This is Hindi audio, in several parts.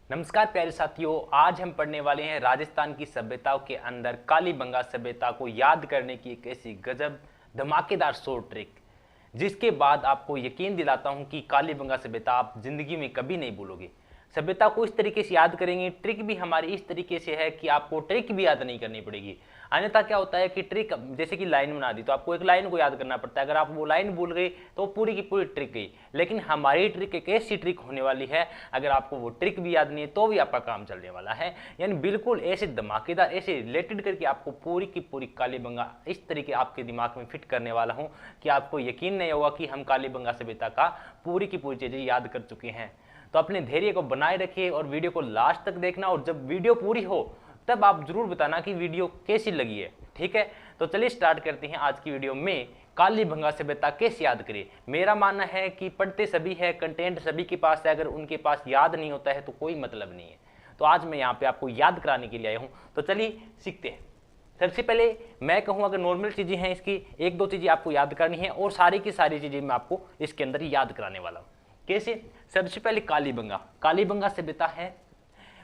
नमस्कार प्यारे साथियों, आज हम पढ़ने वाले हैं राजस्थान की सभ्यताओं के अंदर कालीबंगा सभ्यता को याद करने की एक ऐसी गजब धमाकेदार शॉर्ट ट्रिक, जिसके बाद आपको यकीन दिलाता हूं कि कालीबंगा सभ्यता आप जिंदगी में कभी नहीं भूलोगे। सभ्यता को इस तरीके से याद करेंगे, ट्रिक भी हमारी इस तरीके से है कि आपको ट्रिक भी याद नहीं करनी पड़ेगी। अन्यथा क्या होता है कि ट्रिक जैसे कि लाइन बना दी तो आपको एक लाइन को याद करना पड़ता है, अगर आप वो लाइन भूल गए तो पूरी की पूरी ट्रिक गई। लेकिन हमारी ट्रिक एक ऐसी ट्रिक होने वाली है, अगर आपको वो ट्रिक भी याद नहीं है तो भी आपका काम चलने वाला है। यानी बिल्कुल ऐसे धमाकेदार, ऐसे रिलेटेड करके आपको पूरी की पूरी कालीबंगा इस तरीके आपके दिमाग में फिट करने वाला हूँ कि आपको यकीन नहीं होगा कि हम कालीबंगा सभ्यता का पूरी की पूरी चीजें याद कर चुके हैं। तो अपने धैर्य को बनाए रखिए और वीडियो को लास्ट तक देखना, और जब वीडियो पूरी हो तब आप जरूर बताना कि वीडियो कैसी लगी है। ठीक है, तो चलिए स्टार्ट करते हैं आज की वीडियो में। कालीबंगा सभ्यता कैसे याद करें। मेरा मानना है कि पढ़ते सभी है, कंटेंट सभी के पास है, अगर उनके पास याद नहीं होता है तो कोई मतलब नहीं है। तो आज मैं यहाँ पे आपको याद कराने के लिए आया हूँ, तो चलिए सीखते हैं। सबसे पहले मैं कहूँ, अगर नॉर्मल चीजें हैं इसकी एक दो चीजें आपको याद करनी है, और सारी की सारी चीजें मैं आपको इसके अंदर याद कराने वाला हूँ। कैसे? सबसे पहले कालीबंगा सभ्यता है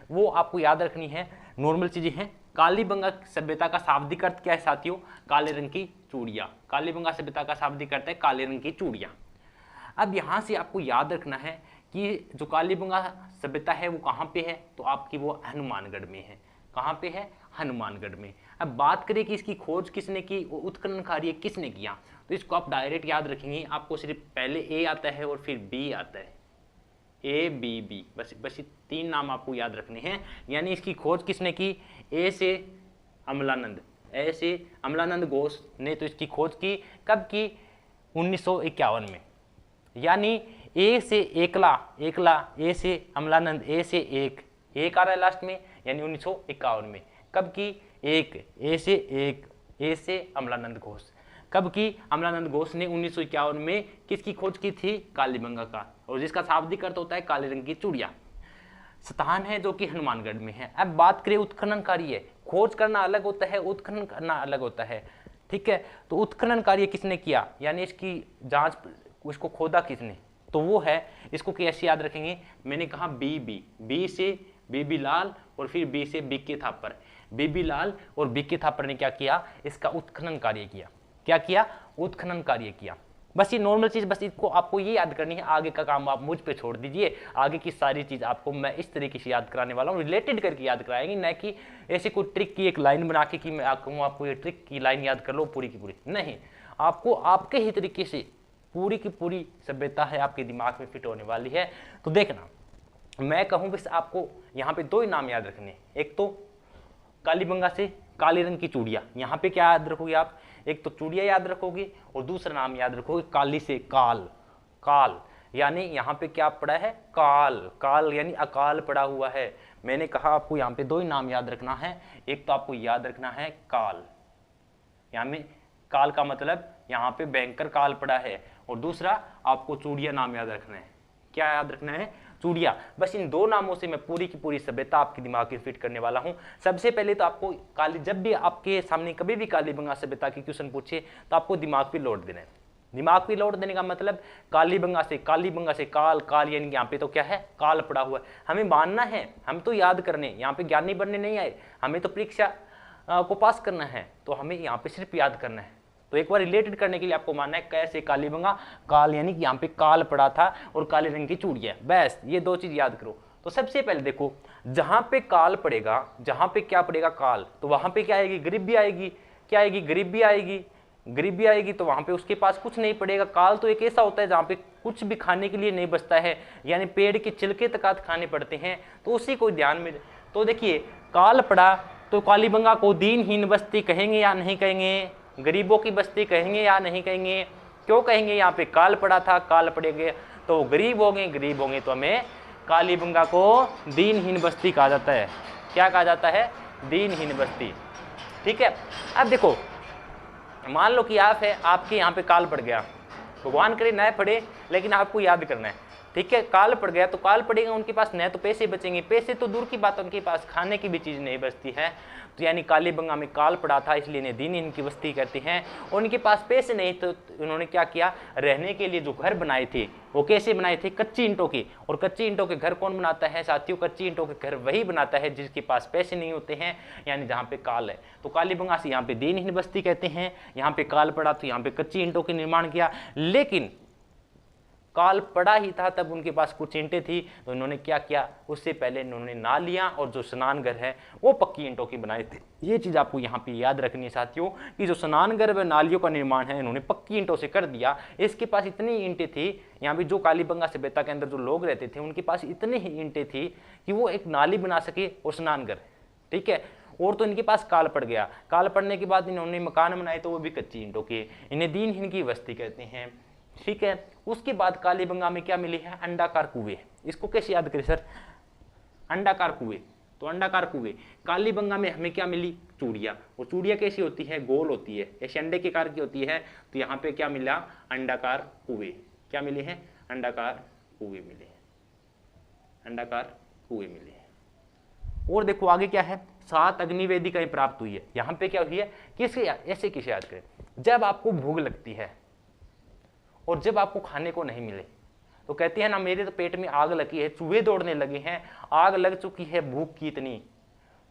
वो आपको याद रखनी है। नॉर्मल चीजें हैं। कालीबंगा सभ्यता का शाब्दिक अर्थ क्या है साथियों? काले रंग की चूड़ियां। कालीबंगा सभ्यता का शाब्दिक अर्थ है काले रंग की चूड़ियां। अब यहां से आपको याद रखना है कि जो कालीबंगा सभ्यता है वो कहां पे है, तो आपकी वो हनुमानगढ़ में है। कहां पे है? हनुमानगढ़ में। अब बात करें कि इसकी खोज किसने की, उत्खनन कार्य किसने किया, तो इसको आप डायरेक्ट याद रखेंगे। आपको सिर्फ पहले ए आता है और फिर बी आता है, ए बी बी, बस ये तीन नाम आपको याद रखने हैं। यानी इसकी खोज किसने की? ए से अमलानंद घोष ने तो इसकी खोज की। कब की? 1951 में। यानी ए से एकला, ए से अमलानंद, ए से एक आ रहा है लास्ट में, यानी 1951 में। कब की? ए से अमलानंद घोष। कब की? अमलानंद घोष ने 1951 में किसकी खोज की थी? कालीबंगा का, और जिसका शाब्दिक अर्थ होता है काले रंग की चूड़ियां। स्थान है जो कि हनुमानगढ़ में है। अब बात करें उत्खनन कार्य। खोज करना अलग होता है, उत्खनन करना अलग होता है। ठीक है, तो उत्खनन कार्य किसने किया, यानी इसकी जांच, उसको खोदा किसने, तो वो है, इसको कैसे याद रखेंगे? मैंने कहा बी से बीबी लाल और फिर बी से बीके थापर। बीबी लाल और बीके थापर ने क्या किया? इसका उत्खनन कार्य किया। क्या किया? उत्खनन कार्य किया। बस ये नॉर्मल चीज, बस इसको आपको ये याद करनी है। आगे का काम आप मुझ पे छोड़ दीजिए। आगे की सारी चीज आपको मैं इस तरीके से याद कराने वाला हूँ, रिलेटेड करके याद कराएंगे, न कि ऐसे कोई ट्रिक की एक लाइन बना के कि मैं कहूँ आपको ये ट्रिक की लाइन याद कर लो पूरी की पूरी। नहीं, आपको आपके ही तरीके से पूरी की पूरी सभ्यता है आपके दिमाग में फिट होने वाली है। तो देखना, मैं कहूँ बस आपको यहाँ पे दो ही नाम याद रखने। एक तो कालीबंगा से काले रंग की चूड़ियां, यहाँ पे क्या याद रखोगे आप? एक तो चूड़ियां याद रखोगे और दूसरा नाम याद रखोगे काली से काल। यानी यहाँ पे क्या पड़ा है? काल यानी अकाल पड़ा हुआ है। मैंने कहा आपको यहाँ पे दो ही नाम याद रखना है। एक तो आपको याद रखना है काल, यहाँ में काल का मतलब यहाँ पे भयंकर काल पड़ा है, और दूसरा आपको चूड़िया नाम याद रखना है। क्या याद रखना है? चूड़िया। बस इन दो नामों से मैं पूरी की पूरी सभ्यता आपके दिमाग में फिट करने वाला हूं। सबसे पहले तो आपको जब भी आपके सामने कभी भी कालीबंगा सभ्यता की क्वेश्चन पूछे तो आपको दिमाग पे लोड देना है। दिमाग पे लोड देने का मतलब कालीबंगा से काल, यानी यहाँ पे तो क्या है? काल पड़ा हुआ है। हमें मानना है, हम तो याद करने, यहाँ पे ज्ञानी बनने नहीं आए, हमें तो परीक्षा को पास करना है, तो हमें यहाँ पे सिर्फ याद करना है। तो एक बार रिलेटेड करने के लिए आपको मानना है कैसे? कालीबंगा, काल यानी कि यहाँ पे काल पड़ा था और काले रंग की चूड़ियां, बस ये दो चीज याद करो। तो सबसे पहले देखो, जहां पे काल पड़ेगा, जहां पे क्या पड़ेगा? काल, तो वहां पे क्या आएगी? गरीबी आएगी। क्या आएगी? गरीबी आएगी। तो वहां पे उसके पास कुछ नहीं पड़ेगा। काल तो एक ऐसा होता है जहां पे कुछ भी खाने के लिए नहीं बचता है, यानी पेड़ के छिलके तक खाने पड़ते हैं, तो उसी को ध्यान में। तो देखिए, काल पड़ा तो कालीबंगा को दीनहीन बस्ती कहेंगे या नहीं कहेंगे? गरीबों की बस्ती कहेंगे या नहीं कहेंगे? क्यों कहेंगे? यहाँ पे काल पड़ा था, काल पड़ेंगे तो गरीब होंगे तो हमें कालीबंगा को दीनहीन बस्ती कहा जाता है। क्या कहा जाता है? दीनहीन बस्ती। ठीक है, अब देखो, मान लो कि आप है, आपके यहाँ पे काल पड़ गया, भगवान करे न पड़े, लेकिन आपको याद करना है। ठीक है, काल पड़ गया तो काल पड़ेगा, उनके पास न तो पैसे बचेंगे, पैसे तो दूर की बात, उनके पास खाने की भी चीज़ नहीं बचती है। तो यानी कालीबंगा में काल पड़ा था, इसलिए इन्हें दीन इनकी बस्ती करते हैं। और उनके पास पैसे नहीं तो उन्होंने क्या किया, रहने के लिए जो घर बनाए थे वो कैसे बनाए थे, कच्ची ईंटों के। और कच्ची ईंटों के घर कौन बनाता है साथियों, कच्ची ईंटों के घर वही बनाता है जिसके पास पैसे नहीं होते हैं, यानी जहाँ पे काल है। तो कालीबंगा से यहाँ पे दीनहीन बस्ती कहते हैं, यहाँ पे काल पड़ा तो यहाँ पे कच्ची ईंटों के निर्माण किया। लेकिन काल पड़ा ही था तब उनके पास कुछ ईंटें थी, तो इन्होंने क्या किया, उससे पहले इन्होंने नालियां और जो स्नान घर है वो पक्की ईंटों की बनाए थे। ये चीज़ आपको यहाँ पे याद रखनी है साथियों कि जो स्नान घर व नालियों का निर्माण है इन्होंने पक्की ईंटों से कर दिया। इसके पास इतनी ईंटें थी, यहाँ भी जो कालीबंगा सभ्यता के अंदर जो लोग रहते थे उनके पास इतनी ही ईंटें थी कि वो एक नाली बना सके और स्नान घर, ठीक है। और तो इनके पास काल पड़ गया, काल पड़ने के बाद इन्होंने मकान बनाए तो वो भी कच्ची ईंटों के, इन्हें दीनहीन की बस्ती कहते हैं, ठीक है। उसके बाद कालीबंगा में क्या मिली है, अंडाकार कुएं। इसको कैसे याद करें सर, अंडाकार कुएं। तो अंडाकार कुएं, कालीबंगा में हमें क्या मिली, चूड़िया। और चूड़िया कैसी होती है, गोल होती है, ऐसे अंडे के आकार की होती है। तो यहाँ पे क्या मिला, अंडाकार कुएं। क्या मिले हैं, अंडाकार कुएं मिले हैं, अंडाकार कुएं मिले हैं। और देखो आगे क्या है, 7 अग्निवेदिकाएं प्राप्त हुई है। यहाँ पे क्या हुई है, किसे ऐसे किसे याद करें, जब आपको भूख लगती है और जब आपको खाने को नहीं मिले तो कहते हैं ना, मेरे तो पेट में आग लगी है, चूहे दौड़ने लगे हैं, आग लग चुकी है भूख की इतनी।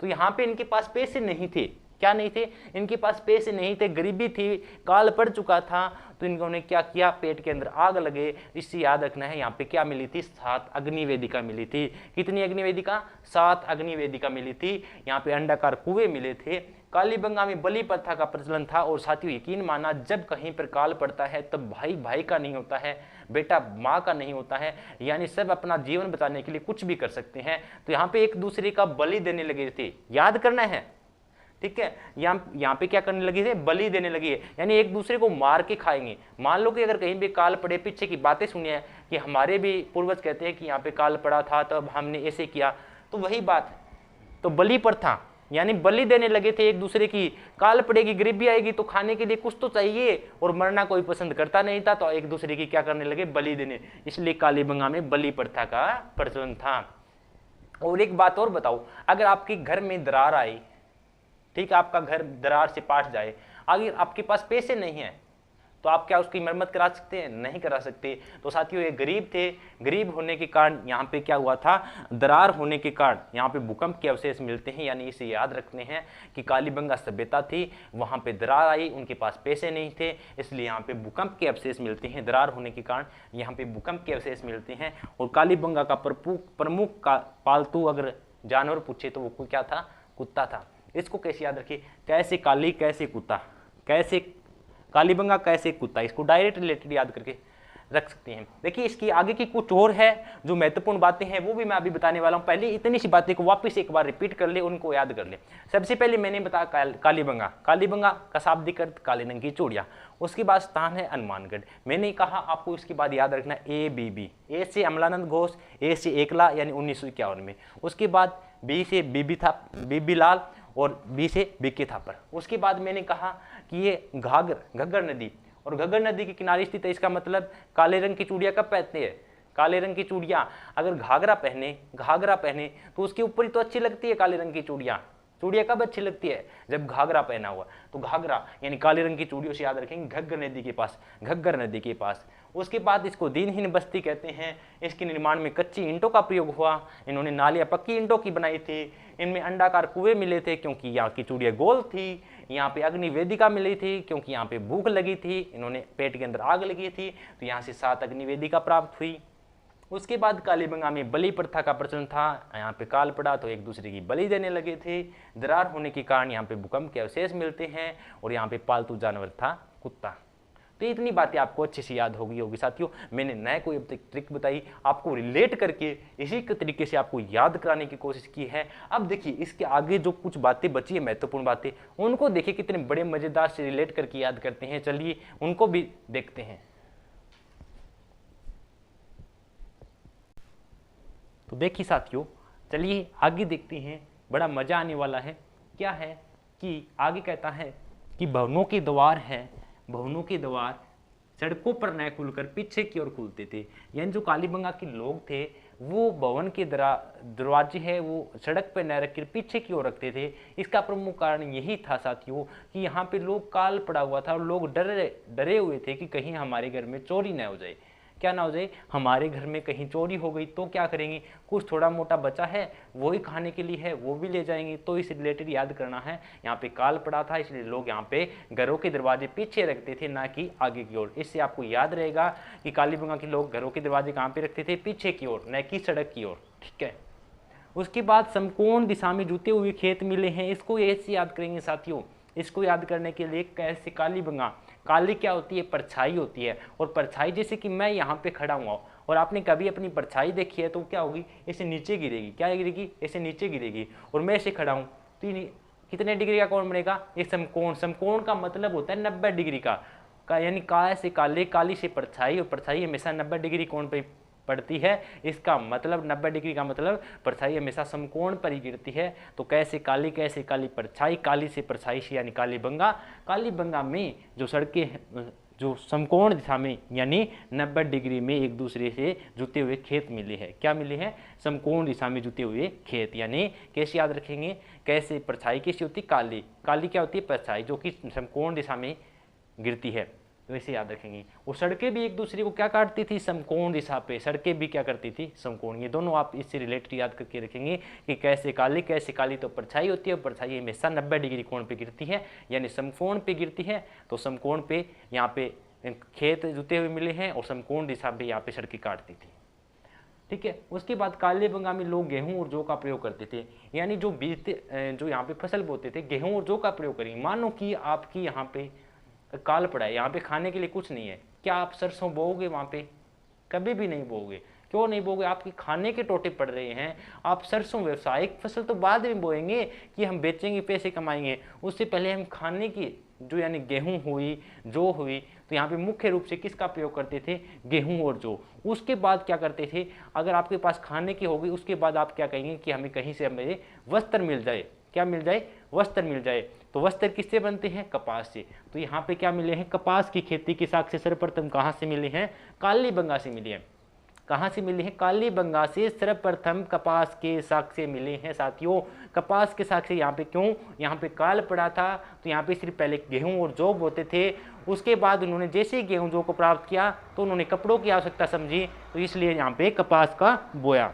तो यहाँ पे इनके पास पैसे नहीं थे, क्या नहीं थे, इनके पास पैसे नहीं थे, गरीबी थी, काल पड़ चुका था। तो इन्होंने क्या किया, पेट के अंदर आग लगे। इससे याद रखना है, यहाँ पे क्या मिली थी, 7 अग्निवेदिका मिली थी। कितनी अग्निवेदिका, 7 अग्निवेदिका मिली थी। यहाँ पे अंडाकार कुएं मिले थे। कालीबंगा में बलि प्रथा का प्रचलन था। और साथियों यकीन माना, जब कहीं पर काल पड़ता है तब भाई भाई का नहीं होता है, बेटा माँ का नहीं होता है, यानी सब अपना जीवन बचाने के लिए कुछ भी कर सकते हैं। तो यहाँ पे एक दूसरे का बलि देने लगे थे, याद करना है, ठीक है। यहाँ पे क्या करने लगी थे, बलि देने लगी है, यानी एक दूसरे को मार के खाएंगे। मान लो कि अगर कहीं भी काल पड़े, पीछे की बातें सुनिए कि हमारे भी पूर्वज कहते हैं कि यहाँ पे काल पड़ा था तब हमने ऐसे किया, तो वही बात। तो बलि प्रथा यानी बलि देने लगे थे एक दूसरे की। काल पड़ेगी, गरीबी आएगी तो खाने के लिए कुछ तो चाहिए, और मरना कोई पसंद करता नहीं था, तो एक दूसरे की क्या करने लगे, बलि देने। इसलिए कालीबंगा में बलि प्रथा का प्रचलन था। और एक बात और बताओ, अगर आपके घर में दरार आई, ठीक है, आपका घर दरार से पाट जाए, अगर आपके पास पैसे नहीं है तो आप क्या उसकी मरम्मत करा सकते हैं, नहीं करा सकते। तो साथियों ये गरीब थे, गरीब होने के कारण यहाँ पे क्या हुआ था, दरार होने के कारण यहाँ पे भूकंप के अवशेष मिलते हैं। यानी इसे याद रखने हैं कि कालीबंगा सभ्यता थी, वहाँ पे दरार आई, उनके पास पैसे नहीं थे, इसलिए यहाँ पे भूकंप के अवशेष मिलते हैं। दरार होने के कारण यहाँ पे भूकंप के अवशेष मिलते हैं। और कालीबंगा का प्रमुख का पालतू अगर जानवर पूछे तो वो क्या था, कुत्ता था। इसको कैसे याद रखिए, कैसे काली कैसे कुत्ता, कैसे कालीबंगा कैसे कुत्ता, इसको डायरेक्ट रिलेटेड याद करके रख सकते हैं। देखिए इसकी आगे की कुछ और है जो महत्वपूर्ण बातें हैं, वो भी मैं अभी बताने वाला हूं। पहले इतनी सी बातें को वापस एक बार रिपीट कर ले, उनको याद कर ले। सबसे पहले मैंने बताया कालीबंगा, कालीबंगा का शाब्दिक अर्थ काले रंग की चूड़ियां। उसके बाद स्थान है हनुमानगढ़। मैंने कहा आपको इसके बाद याद रखना ABB, ए से अमलानंद घोष, ए से एकला यानी 1951 में। उसके बाद बी से बीबी लाल और बी से बीके थापर। उसके बाद मैंने कहा कि ये घग्गर नदी, और घग्गर नदी के किनारे स्थित है। इसका मतलब काले रंग की चूड़ियां कब पहनते हैं, काले रंग की चूड़ियां अगर घाघरा पहने तो उसके ऊपर ही तो अच्छी लगती है काले रंग की चूड़ियां। चूड़ियां कब अच्छी लगती है, जब घाघरा पहना हुआ। तो घाघरा यानी काले रंग की चूड़ियों से याद रखेंगे घग्गर नदी के पास। उसके बाद इसको दीनहीन बस्ती कहते हैं। इसके निर्माण में कच्ची ईंटों का प्रयोग हुआ। इन्होंने नालियां पक्की ईंटों की बनाई थी। इनमें अंडाकार कुएं मिले थे क्योंकि यहाँ की चूड़ियां गोल थी। यहाँ पे अग्निवेदिका मिली थी क्योंकि यहाँ पे भूख लगी थी, इन्होंने पेट के अंदर आग लगी थी, तो यहाँ से 7 अग्निवेदिका प्राप्त हुई। उसके बाद कालीबंगा में बलि प्रथा का प्रचलन था। यहाँ पे काल पड़ा तो एक दूसरे की बलि देने लगे थे। दरार होने के कारण यहाँ पे भूकंप के अवशेष मिलते हैं, और यहाँ पे पालतू जानवर था कुत्ता। तो इतनी बातें आपको अच्छे से याद होगी साथियों। मैंने नए कोई अब तक ट्रिक बताई, आपको रिलेट करके इसी के तरीके से आपको याद कराने की कोशिश की है। अब देखिए इसके आगे जो कुछ बातें बची है, महत्वपूर्ण बातें, उनको देखिए कितने बड़े मजेदार से रिलेट करके याद करते हैं। चलिए उनको भी देखते हैं। तो देखिए साथियों, चलिए आगे देखते हैं, बड़ा मजा आने वाला है। क्या है कि आगे कहता है कि भवनों के द्वार हैं, भवनों के द्वार सड़कों पर न खुलकर पीछे की ओर खुलते थे। यानी जो कालीबंगा के लोग थे वो भवन के दरवाजे है वो सड़क पर न रखकर पीछे की ओर रखते थे। इसका प्रमुख कारण यही था साथियों कि यहाँ पे लोग काल पड़ा हुआ था और लोग डरे हुए थे कि कहीं हमारे घर में चोरी न हो जाए। क्या ना हो जाए, हमारे घर में कहीं चोरी हो गई तो क्या करेंगे, कुछ थोड़ा मोटा बचा है वही खाने के लिए है वो भी ले जाएंगे। तो इस रिलेटेड याद करना है, यहाँ पे काल पड़ा था इसलिए लोग यहाँ पे घरों के दरवाजे पीछे रखते थे ना कि आगे की ओर। इससे आपको याद रहेगा कि कालीबंगा के लोग घरों के दरवाजे कहाँ पे रखते थे, पीछे की ओर, न कि सड़क की ओर। ठीक है। उसके बाद समकोण दिशा में जुते हुए खेत मिले हैं, इसको ऐसे याद करेंगे साथियों। इसको याद करने के लिए कैसे, कालीबंगा, काली क्या होती है, परछाई होती है। और परछाई जैसे कि मैं यहाँ पे खड़ा हुआ और आपने कभी अपनी परछाई देखी है तो क्या होगी, ऐसे नीचे गिरेगी। क्या गिरेगी, ऐसे नीचे गिरेगी। और मैं ऐसे खड़ा हूँ तो कितने डिग्री का कोण बनेगा, ये समकोण। समकोण का मतलब होता है 90 डिग्री का यानी का से काले, काली से परछाई, और परछाई हमेशा 90 डिग्री कोण पर पड़ती है। इसका मतलब 90 डिग्री का मतलब परछाई हमेशा समकोण पर ही गिरती है। तो कैसे काली परछाई, काली से परछाई से यानी कालीबंगा। कालीबंगा में जो सड़कें जो समकोण दिशा में यानी 90 डिग्री में एक दूसरे से जुते हुए खेत मिले हैं। क्या मिले हैं, समकोण दिशा में जुते हुए खेत। यानी कैसे याद रखेंगे, कैसे परछाई कैसी होती, काली, काली क्या होती है, परछाई जो कि समकोण दिशा में गिरती है, वैसे याद रखेंगे। और सड़कें भी एक दूसरे को क्या काटती थी, समकोण दिशा पे, सड़कें भी क्या करती थी, समकोण। ये दोनों आप इससे रिलेटेड याद करके रखेंगे कि कैसे काली तो परछाई होती है, और परछाई हमेशा 90 डिग्री कोण पे गिरती है यानी समकोण पे गिरती है। तो समकोण पे यहाँ पे खेत जुते हुए मिले हैं और समकोण दिशा पे यहाँ पे सड़कें काटती थी। ठीक है। उसके बाद कालीबंगा में लोग गेहूं और जौ का प्रयोग करते थे। यानी जो बीजते जो यहाँ पे फसल बोते थे, गेहूं और जौ का प्रयोग करेंगे। मानो कि आपकी यहाँ पे काल पड़ा है, यहाँ पे खाने के लिए कुछ नहीं है, क्या आप सरसों बोओगे वहाँ पे, कभी भी नहीं बोओगे। क्यों नहीं बोओगे, आपके खाने के टोटे पड़ रहे हैं। आप सरसों व्यावसायिक फसल तो बाद में बोएंगे कि हम बेचेंगे पैसे कमाएंगे, उससे पहले हम खाने की जो यानी गेहूं हुई, जौ हुई, तो यहाँ पे मुख्य रूप से किसका प्रयोग करते थे, गेहूं और जौ। उसके बाद क्या करते थे, अगर आपके पास खाने की होगी उसके बाद आप क्या कहेंगे कि हमें कहीं से हमें वस्त्र मिल जाए। क्या मिल जाए, वस्त्र मिल जाए। तो वस्त्र किससे बनते हैं, कपास से। तो यहाँ पे क्या मिले हैं, कपास की खेती की साक्ष्य सर्वप्रथम कहाँ से मिले हैं, कालीबंगा से मिले हैं। कहाँ से मिले हैं, कालीबंगा से सर्वप्रथम कपास के साक्ष्य मिले हैं साथियों। कपास के साक्ष्य यहाँ पे क्यों, यहाँ पे काल पड़ा था तो यहाँ पे सिर्फ पहले गेहूं और जौ बोते थे। उसके बाद उन्होंने जैसे ही गेहूं जौ को प्राप्त किया तो उन्होंने कपड़ों की आवश्यकता समझी, तो इसलिए यहाँ पे कपास का बोया।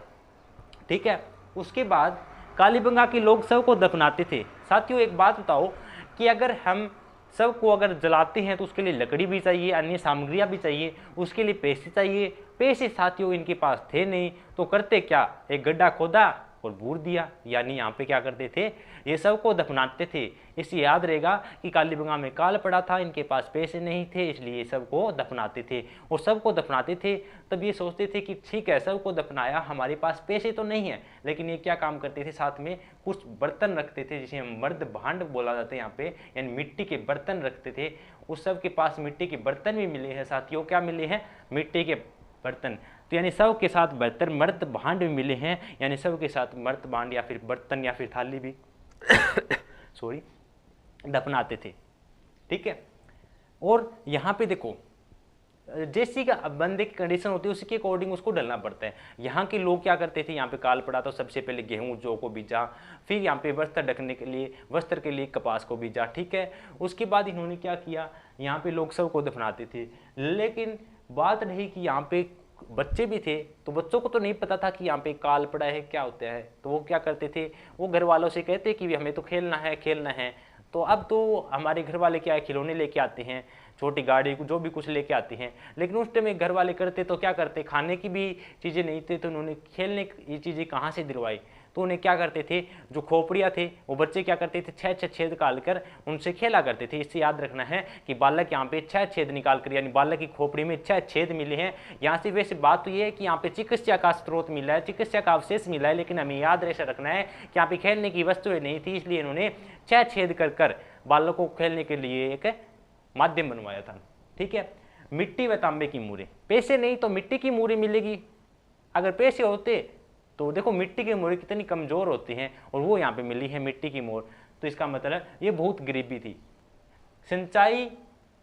ठीक है। उसके बाद कालीबंगा के लोग शव को दफनाते थे। साथियों एक बात बताओ कि अगर हम शव को अगर जलाते हैं तो उसके लिए लकड़ी भी चाहिए, अन्य सामग्रियां भी चाहिए, उसके लिए पैसे चाहिए। पैसे साथियों इनके पास थे नहीं, तो करते क्या, एक गड्ढा खोदा और बूर दिया। यानी यहाँ पे क्या करते थे, ये शव को दफनाते थे। इससे याद रहेगा कि कालीबंगा में काल पड़ा था, इनके पास पैसे नहीं थे, इसलिए शव को दफनाते थे। और शव को दफनाते थे तब ये सोचते थे कि ठीक है शव को दफनाया, हमारे पास पैसे तो नहीं है, लेकिन ये क्या काम करते थे, साथ में कुछ बर्तन रखते थे जिसे हम मर्द भांड बोला जाता है यहाँ पे, यानी मिट्टी के बर्तन रखते थे। उस सब के पास मिट्टी के बर्तन भी मिले हैं साथियों। क्या मिले हैं, मिट्टी के बर्तन। तो यानी शव के साथ बर्तन मर्द भांड भी मिले हैं, यानी शव के साथ मर्द भांड या फिर बर्तन या फिर थाली भी सॉरी दफनाते थे। ठीक है। और यहाँ पे देखो जैसी का बंदे की कंडीशन होती है उसी के अकॉर्डिंग उसको डलना पड़ता है। यहाँ के लोग क्या करते थे, यहाँ पे काल पड़ा तो सबसे पहले गेहूं जौ को बीजा, फिर यहाँ पे वस्त्र ढकने के लिए, वस्त्र के लिए कपास को बीजा। ठीक है। उसके बाद इन्होंने क्या किया, यहाँ पे लोग शव को दफनाते थे। लेकिन बात रही कि यहाँ पे बच्चे भी थे, तो बच्चों को तो नहीं पता था कि यहाँ पे काल पड़ा है क्या होता है। तो वो क्या करते थे, वो घर वालों से कहते कि हमें तो खेलना है। तो अब तो हमारे घर वाले क्या है, खिलौने लेके आते हैं, छोटी गाड़ी जो भी कुछ लेके आते हैं। लेकिन उस टाइम घर वाले करते तो क्या करते, खाने की भी चीज़ें नहीं थी, तो उन्होंने खेलने की ये चीज़ें कहाँ से दिलवाई। तो उन्हें क्या करते थे, जो खोपड़ियाँ थे वो बच्चे क्या करते थे, 6 छेद निकाल कर उनसे खेला करते थे। इससे याद रखना है कि बालक यहाँ पे 6 छेद निकाल कर, यानी बालक की खोपड़ी में 6 छेद मिले हैं। यहाँ से वैसे बात तो ये है कि यहाँ पे चिकित्सा का स्रोत मिला है, चिकित्सा का अवशेष मिला है, लेकिन हमें याद ऐसा रखना है कि यहाँ पे खेलने की वस्तुएं नहीं थी, इसलिए इन्होंने 6 छेद कर बालकों को खेलने के लिए एक माध्यम बनवाया था। ठीक है। मिट्टी व तांबे की मूरें, पैसे नहीं तो मिट्टी की मूरें मिलेगी। अगर पैसे होते तो देखो मिट्टी की मोर कितनी कमज़ोर होती हैं, और वो यहाँ पे मिली है मिट्टी की मोर, तो इसका मतलब ये बहुत गरीबी थी। सिंचाई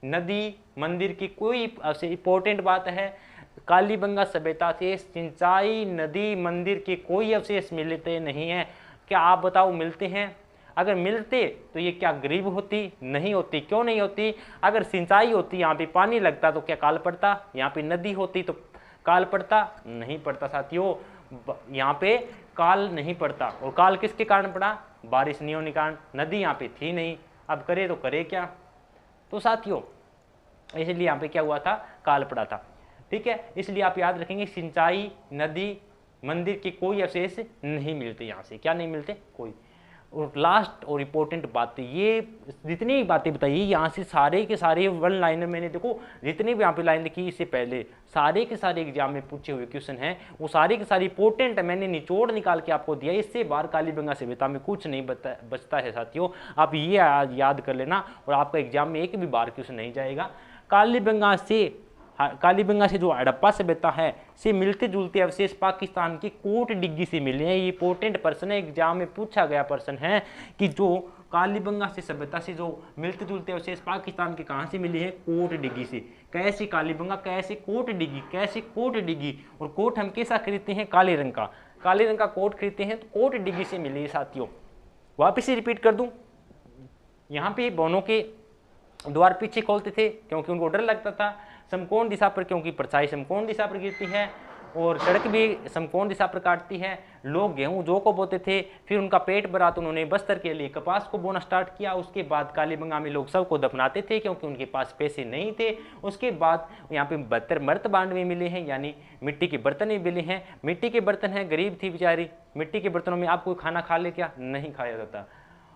नदी मंदिर की कोई इंपॉर्टेंट बात है, कालीबंगा सभ्यता से सिंचाई नदी मंदिर के कोई अवशेष मिलते नहीं हैं। क्या आप बताओ मिलते हैं? अगर मिलते तो ये क्या गरीब होती? नहीं होती। क्यों नहीं होती? अगर सिंचाई होती, यहाँ पे पानी लगता तो क्या काल पड़ता? यहाँ पे नदी होती तो काल पड़ता? नहीं पड़ता साथियों, यहाँ पे काल नहीं पड़ता। और काल किसके कारण पड़ा? बारिश नहीं होने के कारण। नदी यहाँ पे थी नहीं, अब करे तो करे क्या? तो साथियों इसलिए यहाँ पे क्या हुआ था? काल पड़ा था। ठीक है, इसलिए आप याद रखेंगे सिंचाई नदी मंदिर के कोई अवशेष नहीं मिलते यहाँ से। क्या नहीं मिलते? कोई। और लास्ट और इम्पोर्टेंट बात, ये जितनी बातें बताई यहाँ से सारे के सारे वन लाइनर, मैंने देखो जितनी भी यहाँ पे लाइन लिखी इससे पहले सारे के सारे एग्जाम में पूछे हुए क्वेश्चन हैं, वो सारे के सारे इंपॉर्टेंट है, मैंने निचोड़ निकाल के आपको दिया। इससे बाहर कालीबंगा सभ्यता में कुछ नहीं बचता है साथियों, आप ये याद कर लेना और आपका एग्जाम में एक भी बार क्वेश्चन नहीं जाएगा। कालीबंगा से जो हड़प्पा सभ्यता है से मिलते जुलते अवशेष पाकिस्तान के कोट डिग्गी से मिले हैं। ये इंपॉर्टेंट प्रश्न है, एग्जाम में पूछा गया प्रश्न है कि जो कालीबंगा से सभ्यता से जो मिलते जुलते अवशेष पाकिस्तान के कहाँ से मिले हैं? कोट डिग्गी से। कैसे कालीबंगा, कैसे कोट डिग्गी, कैसे कोट डिग्गी। और कोट हम कैसा खरीदते हैं? काले रंग का। काले रंग का कोट खरीदते हैं तो कोट डिग्गी से मिले साथियों। वापिस से रिपीट कर दूं, यहाँ पे बोनों के द्वार पीछे खोलते थे क्योंकि उनको डर लगता था, समकोण दिशा पर क्योंकि परछाई समकोण दिशा पर गिरती है और सड़क भी समकोण दिशा पर काटती है। लोग गेहूं जौ को बोते थे, फिर उनका पेट भरा तो उन्होंने बस्तर के लिए कपास को बोना स्टार्ट किया। उसके बाद कालीबंगा में लोग सबको दफनाते थे क्योंकि उनके पास पैसे नहीं थे। उसके बाद यहाँ पे 72 मर्तबांड भी मिले हैं, यानी मिट्टी के बर्तन भी मिले हैं। मिट्टी के बर्तन हैं, गरीब थी बेचारी, मिट्टी के बर्तनों में आप कोई खाना खा ले क्या? नहीं खाया जाता।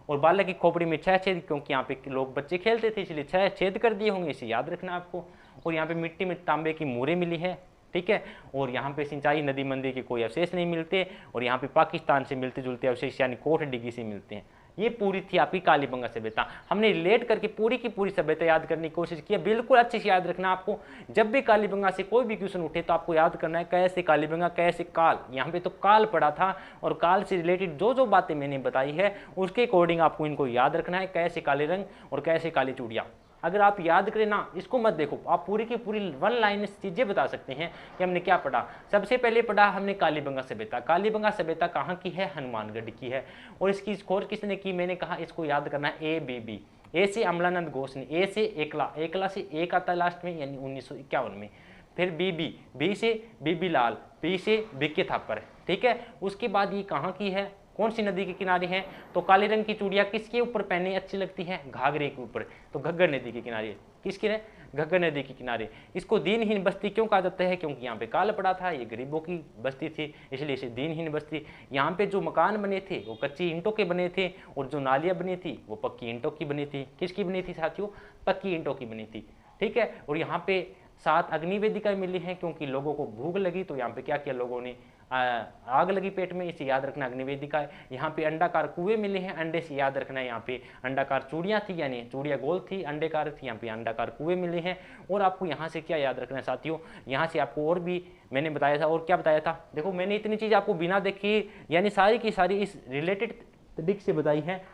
और बालक की खोपड़ी में 6 छेद, क्योंकि यहाँ पे लोग बच्चे खेलते थे इसलिए 6 छेद कर दिए होंगे, इसे याद रखना आपको। और यहाँ पे मिट्टी में तांबे की मोहरें मिली है, ठीक है। और यहाँ पे सिंचाई नदी मंदिर के कोई अवशेष नहीं मिलते। और यहाँ पे पाकिस्तान से मिलते जुलते अवशेष यानी कोट डिग्गी से मिलते हैं। ये पूरी थी आपकी कालीबंगा सभ्यता। हमने रिलेट करके पूरी की पूरी सभ्यता याद करने की कोशिश की है। बिल्कुल अच्छे से याद रखना आपको, जब भी कालीबंगा से कोई भी क्वेश्चन उठे तो आपको याद करना है कैसे कालीबंगा, कैसे काल। यहाँ पे तो काल पड़ा था और काल से रिलेटेड जो जो बातें मैंने बताई है उसके अकॉर्डिंग आपको इनको याद रखना है, कैसे काले रंग और कैसे काली चूड़ियाँ। अगर आप याद करें ना, इसको मत देखो, आप पूरी की पूरी वन लाइन चीज़ें बता सकते हैं कि हमने क्या पढ़ा। सबसे पहले पढ़ा हमने कालीबंगा सभ्यता। कालीबंगा सभ्यता कहाँ की है? हनुमानगढ़ की है। और इसकी स्कोर किसने की? मैंने कहा इसको याद करना है ए बी बी। ए से अमलानंद घोष ने, ए से एकला, एकला से एक आता है लास्ट में यानी 1951 में। फिर बी बी, बी से बीबी लाल, बी से बीके थापर, ठीक है। उसके बाद ये कहाँ की है? कौन सी नदी के किनारे हैं? तो काले रंग की चूड़ियाँ किसके ऊपर पहने अच्छी लगती हैं? घाघरे के ऊपर। तो घग्गर नदी के किनारे। किसके है? घग्गर नदी के किनारे। इसको दीनहीन बस्ती क्यों कहा जाता है? क्योंकि यहाँ पे काल पड़ा था, ये गरीबों की बस्ती थी इसलिए इसे दीनहीन बस्ती। यहाँ पे जो मकान बने थे वो कच्ची ईंटों के बने थे और जो नालियाँ बनी थी वो पक्की ईंटों की बनी थी। किसकी बनी थी साथियों? पक्की ईंटों की बनी थी, ठीक है। और यहाँ पे 7 अग्निवेदिकाएं मिली हैं क्योंकि लोगों को भूख लगी तो यहाँ पे क्या किया लोगों ने? आग लगी पेट में, इसे याद रखना अग्निवेदिका है। यहाँ पे अंडाकार कुएं मिले हैं, अंडे से याद रखना है। यहाँ पे अंडाकार चूड़ियाँ थी यानी चूड़ियाँ गोल थी, अंडेकार थी, यहाँ पे अंडाकार कुएं मिले हैं। और आपको यहाँ से क्या याद रखना है साथियों? यहाँ से आपको और भी मैंने बताया था, और क्या बताया था? देखो मैंने इतनी चीज़ आपको बिना देखी यानी सारी की सारी इस रिलेटेड तरीके से बताई है,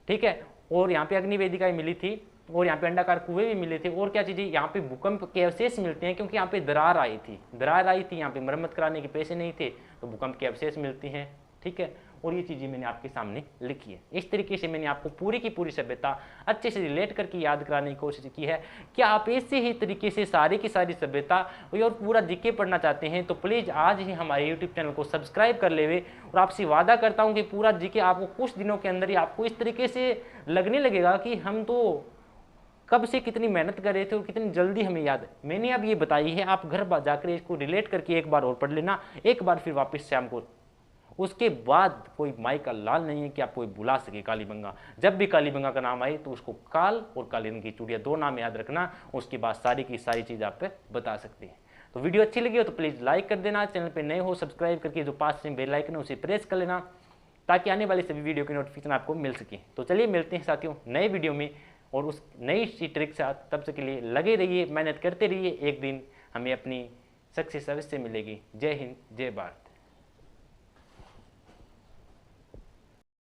ठीक है। और यहाँ पे अग्निवेदिकाएं मिली थी और यहाँ पे अंडाकार कुएं भी मिले थे। और क्या चीज़ें? यहाँ पे भूकंप के अवशेष मिलते हैं क्योंकि यहाँ पे दरार आई थी, यहाँ पे मरम्मत कराने के पैसे नहीं थे तो भूकंप के अवशेष मिलते हैं, ठीक है। और ये चीज़ें मैंने आपके सामने लिखी है। इस तरीके से मैंने आपको पूरी की पूरी सभ्यता अच्छे से रिलेट करके याद कराने की कोशिश की है। क्या आप ऐसे ही तरीके से सारी की सारी सभ्यता और पूरा जीके पढ़ना चाहते हैं तो प्लीज़ आज ही हमारे यूट्यूब चैनल को सब्सक्राइब कर लेवे। और आपसे वादा करता हूँ कि पूरा जीके आपको कुछ दिनों के अंदर ही आपको इस तरीके से लगने लगेगा कि हम तो कब से कितनी मेहनत कर रहे थे और कितनी जल्दी हमें याद है। मैंने अब ये बताई है, आप घर जाकर इसको रिलेट करके एक बार और पढ़ लेना, एक बार फिर वापस शाम को। उसके बाद कोई माई का लाल नहीं है कि आप कोई बुला सके कालीबंगा। जब भी कालीबंगा का नाम आए तो उसको काल और काली रंग की चूड़ियाँ 2 नाम याद रखना, उसके बाद सारी की सारी चीज़ आप बता सकते हैं। तो वीडियो अच्छी लगी हो तो प्लीज़ लाइक कर देना, चैनल पर नए हो सब्सक्राइब करके जो पास में बेल आइकन है उसे प्रेस कर लेना ताकि आने वाले सभी वीडियो की नोटिफिकेशन आपको मिल सके। तो चलिए मिलते हैं साथियों नए वीडियो में और उस नई सी ट्रिक से। तब तक के लिए लगे रहिए, मेहनत करते रहिए, एक दिन हमें अपनी सक्सेस अवश्य मिलेगी। जय हिंद, जय भारत।